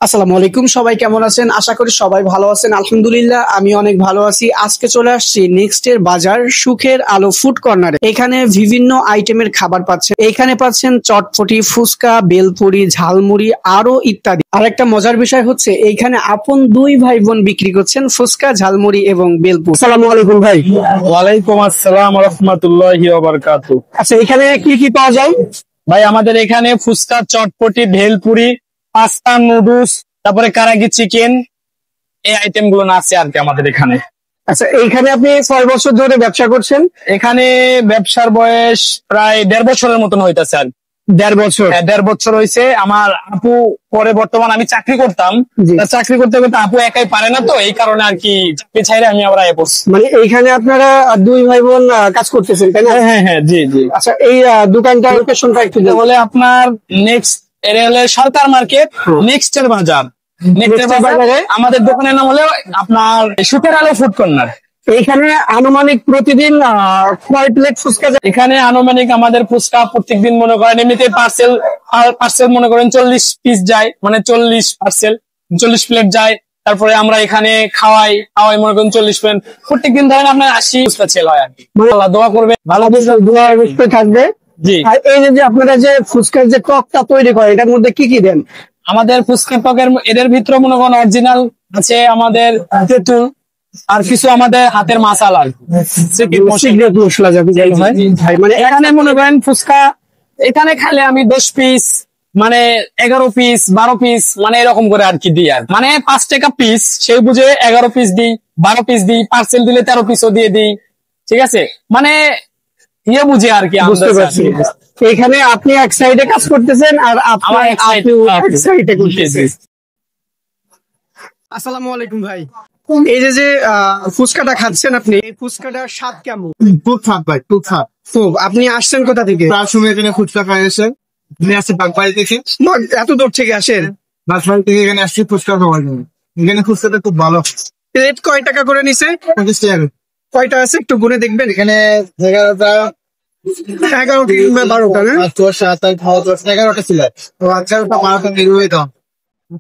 আসসালামু আলাইকুম, সবাই কেমন আছেন? আশা করি সবাই ভালো আছেন। আলহামদুলিল্লাহ আমি অনেক ভালো আছি। আজকে চলে আসছি নেক্সটের বাজার সুখের আলো ফুড কর্নারে। এখানে বিভিন্ন আইটেমের খাবার পাচ্ছেন। এখানে পাচ্ছেন চটপটি, ফুচকা, বেলপুরি, ঝালমুড়ি আরো ইত্যাদি। আর একটা মজার বিষয় হচ্ছে এইখানে আপন দুই ভাই বোন বিক্রি করছেন ফুচকা, ঝালমুড়ি এবং বেলপুরি। আসসালামু আলাইকুম ভাই। ওয়ালাইকুম আসসালাম রাহমাতুল্লাহি ওয়া বারাকাতুহু। আচ্ছা, এখানে কি কি পাওয়া যায়? ভাই আমাদের এখানে ফুচকা, চটপটি, ভেলপুরি, পাস্তা, নুডলস, তারপরে কারাগি চিকেন, এই আইটেম গুলো আছে আর কি আমাদের এখানে। আচ্ছা, এইখানে আপনি 6 বছর ধরে ব্যবসা করছেন? এখানে ব্যবসার বয়স প্রায় 1.5 বছরের মতন হইতাছে আর কি। 1.5 বছর? 1.5 বছর হয়েছে। আমার আপু পরে বর্তমান আমি চাকরি করতাম, জি। তা চাকরি করতে করতে আপু একাই পারে না, তো এই কারণে আর কি চাকরি ছাইরে আমি আবার আয়া পড়ছি। মানে এইখানে আপনারা দুই ভাই বোন কাজ করতেছেন, তাই না? হ্যাঁ হ্যাঁ জি জি। আচ্ছা, এই দোকানটার লোকেশনটা একটু এটা বলুন। হলে আপনার নেক্সট এরিয়া হলে সরকার মার্কেট, নেক্সট এর বাজার। নেক্সট এর বাজারে আমাদের দোকানের নাম হলো আপনার সুখের আলো ফুড কর্নার। এইখানে আনুমানিক প্রতিদিন কয় প্লেট ফুচকা যায়? এখানে আনুমানিক আমাদের ফুচকা প্রত্যেকদিন মনে করেন এমনিতে পার্সেল মনে করেন 40 পিস যায়, মানে 40 প্লেট যায়। তারপরে আমরা এখানে খাওয়াই মনে করেন 40 প্লেট প্রত্যেকদিন, ধরেন আপনার 80 ফুচকা সেল হয় আর কি। আল্লাহ দোয়া করবে, ভালো দোয়া অবশ্যই থাকবে। জি। আর এই যে আপনারা যে ফুচকার যে টকটা তৈরি করেন, এটার মধ্যে কি কি দেন? আমাদের ফুচকা টকের এদের ভিতরে মনে করেন অরিজিনাল আছে আমাদের তেঁতুল, আর কিছু আমাদের হাতের মাসালা সিক্রেট মশলা যাবে যাই হয়। ভাই, মানে এখানে মনে করেন ফুচকা এখানে খাইলে আমি 10 পিস, মানে 11 পিস, 12 পিস, মানে এরকম করে আর কি দিই। আর মানে 5 টাকা পিস, সেই বুঝে 11 পিস দিই, 12 পিস দিই, পার্সেল দিলে 13 পিসও দিয়ে দিই। ঠিক আছে, মানে ইয়ে বুঝে আর কি। বুঝতে পারছি। এখানে আপনি এক সাইডে কাজ করতেছেন আর আমার এক সাইডে করতেছেন। আসসালামু আলাইকুম ভাই। এই যে ফুচকাটা খাচ্ছেন আপনি, এই ফুচকাটার স্বাদ কেমন? খুব থাক ভাই, খুব থাক। তো আপনি আসছেন কোথা থেকে? প্রায় সময় এখানে ফুচকা খাই এসে এখানে আসছি বাগবাড়ি থেকে। এত দূর থেকে আসেন? বাগবাড়ি থেকে এখানে আসছি ফুচকা খাওয়ার জন্য। এখানে ফুচকাটা খুব ভালো। প্লেট কয় টাকা করে নিছে? 50 টাকা। কয়টা আছে একটু গুনে দেখবেন। এখানে 11টা 12টা না? 10, 7, 8, 9, 10, 11টা ছিল। তো 11টা 12টা বেরিয়ে দাও।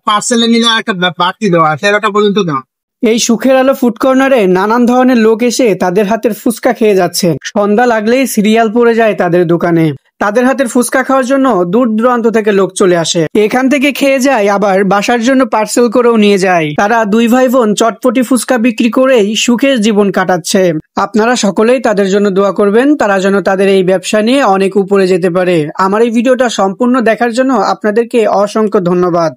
পার্সেলে নিলে একটা বাড়তি দেওয়া 13টা পর্যন্ত দাও। এই সুখের আলো ফুড কর্নারে নানান ধরনের লোক এসে তাদের হাতের ফুচকা খেয়ে যাচ্ছেন। সন্ধ্যা লাগলেই সিরিয়াল পড়ে যায় তাদের দোকানে। তাদের হাতের ফুচকা খাওয়ার জন্য দূর দূরান্ত থেকে লোক চলে আসে। এখান থেকে খেয়ে যায়, আবার বাসার জন্য পার্সেল করেও নিয়ে যায়। তারা দুই ভাই বোন চটপটি ফুচকা বিক্রি করেই সুখের জীবন কাটাচ্ছে। আপনারা সকলেই তাদের জন্য দোয়া করবেন, তারা যেন তাদের এই ব্যবসা নিয়ে অনেক উপরে যেতে পারে। আমার এই ভিডিওটা সম্পূর্ণ দেখার জন্য আপনাদেরকে অসংখ্য ধন্যবাদ।